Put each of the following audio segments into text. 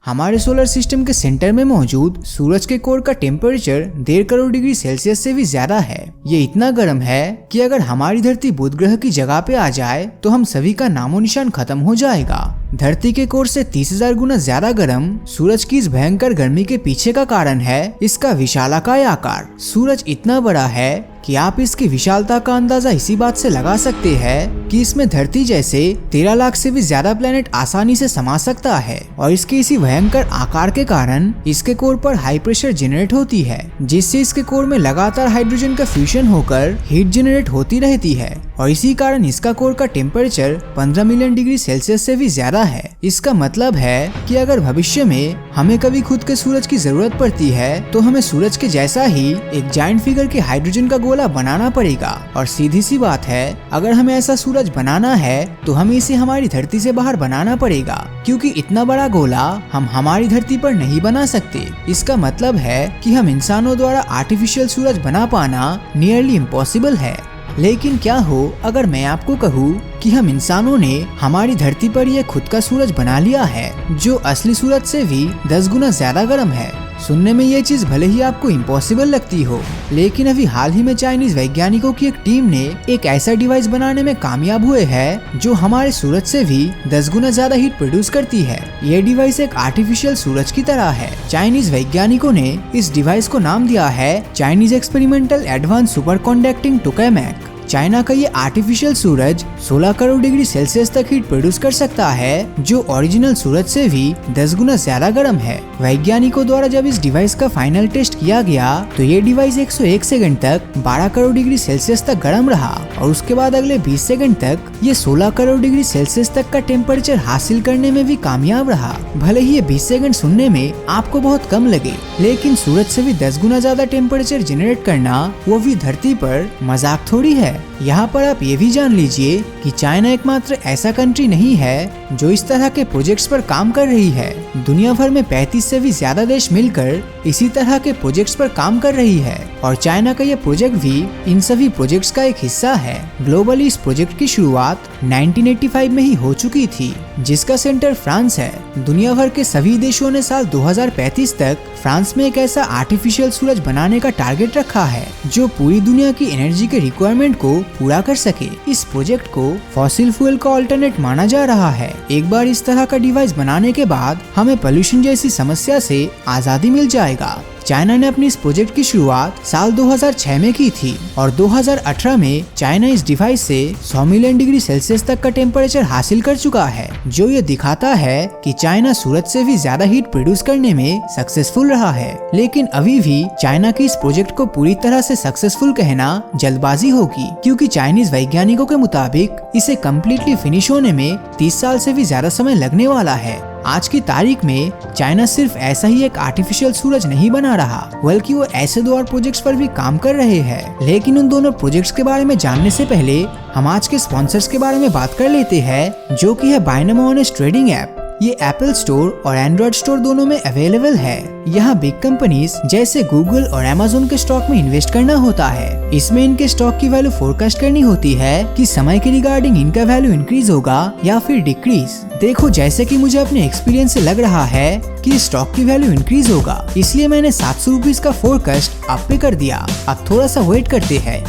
हमारे solar system के centre में मौजूद सूरज के कोर का टेम्परेचर 1.5 करोड़ डिग्री सेल्सियस से भी ज्यादा है। ये इतना गर्म है कि अगर हमारी धरती बुध ग्रह की जगह पे आ जाए तो हम सभी का नामो निशान खत्म हो जाएगा। धरती के कोर से 30,000 गुना ज्यादा गर्म सूरज की इस भयंकर गर्मी के पीछे का कारण है इसका विशालाकाय आकार। सूरज इतना बड़ा है कि आप इसकी विशालता का अंदाजा इसी बात से लगा सकते हैं कि इसमें धरती जैसे 13 लाख से भी ज्यादा प्लेनेट आसानी से समा सकता है। और इसके इसी भयंकर आकार के कारण इसके कोर पर हाई प्रेशर जनरेट होती है, जिससे इसके कोर में लगातार हाइड्रोजन का फ्यूजन होकर हीट जनरेट होती रहती है। और इसी कारण इसका कोर का टेम्परेचर 15 मिलियन डिग्री सेल्सियस से भी ज्यादा है। इसका मतलब है कि अगर भविष्य में हमें कभी खुद के सूरज की जरूरत पड़ती है तो हमें सूरज के जैसा ही एक जायंट फिगर के हाइड्रोजन का गोला बनाना पड़ेगा। और सीधी सी बात है, अगर हमें ऐसा सूरज बनाना है तो हमें इसे हमारी धरती से बाहर बनाना पड़ेगा, क्योंकि इतना बड़ा गोला हम हमारी धरती पर नहीं बना सकते। इसका मतलब है कि हम इंसानों द्वारा आर्टिफिशियल सूरज बना पाना नियरली इम्पॉसिबल है। लेकिन क्या हो अगर मैं आपको कहूँ कि हम इंसानों ने हमारी धरती पर यह खुद का सूरज बना लिया है जो असली सूरज से भी 10 गुना ज्यादा गर्म है। सुनने में ये चीज भले ही आपको इम्पॉसिबल लगती हो, लेकिन अभी हाल ही में चाइनीज वैज्ञानिकों की एक टीम ने एक ऐसा डिवाइस बनाने में कामयाब हुए हैं जो हमारे सूरज से भी 10 गुना ज्यादा हीट प्रोड्यूस करती है। ये डिवाइस एक आर्टिफिशियल सूरज की तरह है। चाइनीज वैज्ञानिकों ने इस डिवाइस को नाम दिया है Chinese experimental advanced super conducting tokamak. China का ये आर्टिफिशियल सूरज 16 करोड़ डिग्री सेल्सियस तक हीट प्रोड्यूस कर सकता है, जो ओरिजिनल सूरज से भी 10 गुना ज्यादा गर्म है। वैज्ञानिकों द्वारा जब इस डिवाइस का फाइनल टेस्ट किया गया तो ये डिवाइस 101 सेकंड तक 12 करोड़ डिग्री सेल्सियस तक गर्म रहा और उसके बाद अगले 20 सेकंड तक ये 16 करोड़ डिग्री सेल्सियस तक का टेम्परेचर हासिल करने में भी कामयाब रहा। भले ही ये 20 सेकंड सुनने में आपको बहुत कम लगे, लेकिन सूरज से भी 10 गुना ज्यादा टेम्परेचर जनरेट करना वो भी धरती पर मजाक थोड़ी है। यहाँ पर आप ये भी जान लीजिए कि चाइना एकमात्र ऐसा कंट्री नहीं है जो इस तरह के प्रोजेक्ट्स पर काम कर रही है। दुनिया भर में 35 से भी ज्यादा देश मिलकर इसी तरह के प्रोजेक्ट्स पर काम कर रही है और चाइना का ये प्रोजेक्ट भी इन सभी प्रोजेक्ट्स का एक हिस्सा है। ग्लोबली इस प्रोजेक्ट की शुरुआत 1985 में ही हो चुकी थी, जिसका सेंटर फ्रांस है। दुनिया भर के सभी देशों ने साल 2035 तक फ्रांस में एक ऐसा आर्टिफिशियल सूरज बनाने का टारगेट रखा है जो पूरी दुनिया की एनर्जी के रिक्वायरमेंट को पूरा कर सके। इस प्रोजेक्ट को फॉसिल फ्यूल का ऑल्टरनेट माना जा रहा है। एक बार इस तरह का डिवाइस बनाने के बाद हमें पोल्यूशन जैसी समस्या से आजादी मिल जाएगा। चाइना ने अपनी इस प्रोजेक्ट की शुरुआत साल 2006 में की थी और 2018 में चाइना इस डिवाइस से 100 मिलियन डिग्री सेल्सियस तक का टेम्परेचर हासिल कर चुका है, जो ये दिखाता है कि चाइना सूरज से भी ज्यादा हीट प्रोड्यूस करने में सक्सेसफुल रहा है। लेकिन अभी भी चाइना के इस प्रोजेक्ट को पूरी तरह से सक्सेसफुल कहना जल्दबाजी होगी, क्योंकि चाइनीज वैज्ञानिकों के मुताबिक इसे कम्प्लीटली फिनिश होने में 30 साल से भी ज्यादा समय लगने वाला है। आज की तारीख में चाइना सिर्फ ऐसा ही एक आर्टिफिशियल सूरज नहीं बना रहा, बल्कि वो ऐसे 2 और प्रोजेक्ट्स पर भी काम कर रहे हैं। लेकिन उन दोनों प्रोजेक्ट्स के बारे में जानने से पहले हम आज के स्पॉन्सर्स के बारे में बात कर लेते हैं, जो कि है बाइनोमो ऑनेस्ट ट्रेडिंग ऐप। ये एप्पल स्टोर और एंड्रॉइड स्टोर दोनों में अवेलेबल है। यहाँ बिग कंपनीज जैसे गूगल और अमेज़न के स्टॉक में इन्वेस्ट करना होता है। इसमें इनके स्टॉक की वैल्यू फोरकास्ट करनी होती है कि समय के रिगार्डिंग इनका वैल्यू इंक्रीज होगा या फिर डिक्रीज। देखो, जैसे कि मुझे अपने एक्सपीरियंस से लग रहा है कि स्टॉक की वैल्यू इंक्रीज होगा, इसलिए मैंने 700 रुपीज का फोरकास्ट अप पे कर दिया। अब थोड़ा सा वेट करते हैं।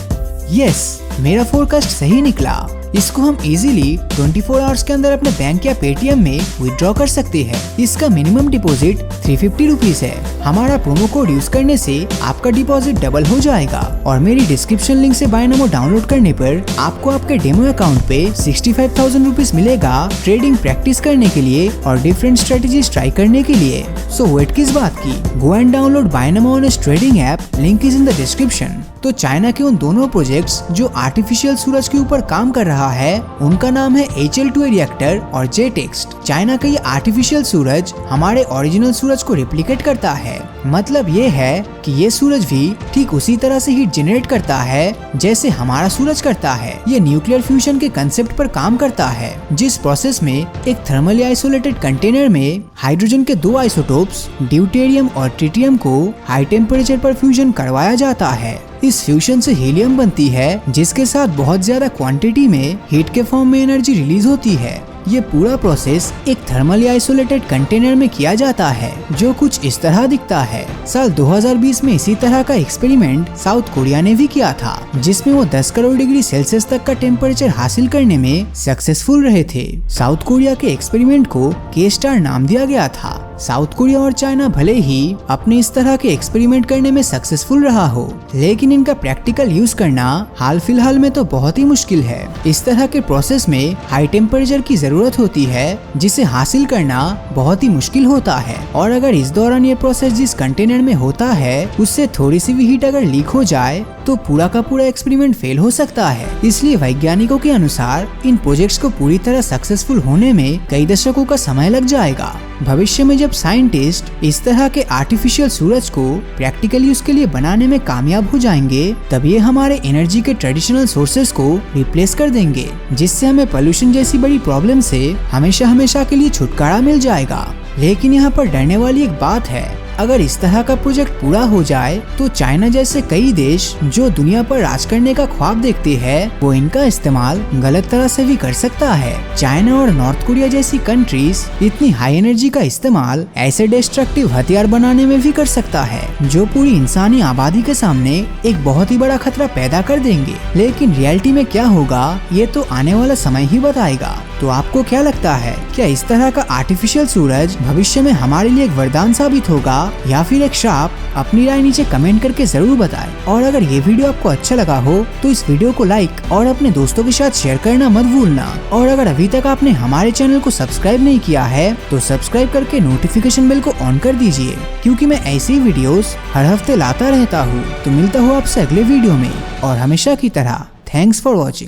यस, मेरा फोरकास्ट सही निकला। इसको हम इजीली 24 आवर्स के अंदर अपने बैंक या पेटीएम में विड्रॉ कर सकते हैं। इसका मिनिमम डिपॉजिट 350 रुपीज है। हमारा प्रोमो कोड यूज करने से आपका डिपॉजिट डबल हो जाएगा और मेरी डिस्क्रिप्शन लिंक से बाइनोमो डाउनलोड करने पर आपको आपके डेमो अकाउंट पे 65,000 रुपीज मिलेगा ट्रेडिंग प्रैक्टिस करने के लिए और डिफरेंट स्ट्रेटेजीज ट्राई करने के लिए। सो वेट किस बात की, go and download Binomo honest trading app, link is in the description. तो चाइना के उन दोनों प्रोजेक्ट्स जो आर्टिफिशियल सूरज के ऊपर काम कर रहा है, उनका नाम है HL2A रिएक्टर और JTEXT। चाइना का ये आर्टिफिशियल सूरज हमारे ओरिजिनल सूरज को रिप्लिकेट करता है। मतलब ये है कि ये सूरज भी ठीक उसी तरह से हीट जनरेट करता है जैसे हमारा सूरज करता है। ये न्यूक्लियर फ्यूजन के कंसेप्ट पर काम करता है, जिस प्रोसेस में एक थर्मली आइसोलेटेड कंटेनर में हाइड्रोजन के 2 आइसोटोप्स ड्यूटेरियम और ट्रिटियम को हाई टेम्परेचर पर फ्यूजन करवाया जाता है। इस फ्यूजन से हीलियम बनती है, जिसके साथ बहुत ज्यादा क्वांटिटी में हीट के फॉर्म में एनर्जी रिलीज होती है। ये पूरा प्रोसेस एक थर्मली आइसोलेटेड कंटेनर में किया जाता है जो कुछ इस तरह दिखता है। साल 2020 में इसी तरह का एक्सपेरिमेंट साउथ कोरिया ने भी किया था, जिसमें वो 10 करोड़ डिग्री सेल्सियस तक का टेम्परेचर हासिल करने में सक्सेसफुल रहे थे। साउथ कोरिया के एक्सपेरिमेंट को के-स्टार नाम दिया गया था। साउथ कोरिया और चाइना भले ही अपने इस तरह के एक्सपेरिमेंट करने में सक्सेसफुल रहा हो, लेकिन इनका प्रैक्टिकल यूज करना हाल फिलहाल में तो बहुत ही मुश्किल है। इस तरह के प्रोसेस में हाई टेम्परेचर की जरूरत होती है, जिसे हासिल करना बहुत ही मुश्किल होता है। और अगर इस दौरान ये प्रोसेस जिस कंटेनर में होता है उससे थोड़ी सी भी हीट अगर लीक हो जाए तो पूरा का पूरा एक्सपेरिमेंट फेल हो सकता है। इसलिए वैज्ञानिकों के अनुसार इन प्रोजेक्ट्स को पूरी तरह सक्सेसफुल होने में कई दशकों का समय लग जाएगा। भविष्य में जब साइंटिस्ट इस तरह के आर्टिफिशियल सूरज को प्रैक्टिकल यूज के लिए बनाने में कामयाब हो जाएंगे, तब ये हमारे एनर्जी के ट्रेडिशनल सोर्सेज को रिप्लेस कर देंगे, जिससे हमें पोल्यूशन जैसी बड़ी प्रॉब्लम से हमेशा के लिए छुटकारा मिल जाएगा। लेकिन यहाँ पर डरने वाली एक बात है, अगर इस तरह का प्रोजेक्ट पूरा हो जाए तो चाइना जैसे कई देश जो दुनिया पर राज करने का ख्वाब देखते हैं, वो इनका इस्तेमाल गलत तरह से भी कर सकता है। चाइना और नॉर्थ कोरिया जैसी कंट्रीज इतनी हाई एनर्जी का इस्तेमाल ऐसे डिस्ट्रक्टिव हथियार बनाने में भी कर सकता है जो पूरी इंसानी आबादी के सामने एक बहुत ही बड़ा खतरा पैदा कर देंगे। लेकिन रियलिटी में क्या होगा ये तो आने वाला समय ही बताएगा। तो आपको क्या लगता है, क्या इस तरह का आर्टिफिशियल सूरज भविष्य में हमारे लिए एक वरदान साबित होगा या फिर एक श्राप? अपनी राय नीचे कमेंट करके जरूर बताएं। और अगर ये वीडियो आपको अच्छा लगा हो तो इस वीडियो को लाइक और अपने दोस्तों के साथ शेयर करना मत भूलना। और अगर अभी तक आपने हमारे चैनल को सब्सक्राइब नहीं किया है तो सब्सक्राइब करके नोटिफिकेशन बेल को ऑन कर दीजिए, क्योंकि मैं ऐसी वीडियोस हर हफ्ते लाता रहता हूँ। तो मिलता हूँ आपसे अगले वीडियो में, और हमेशा की तरह थैंक्स फॉर वॉचिंग।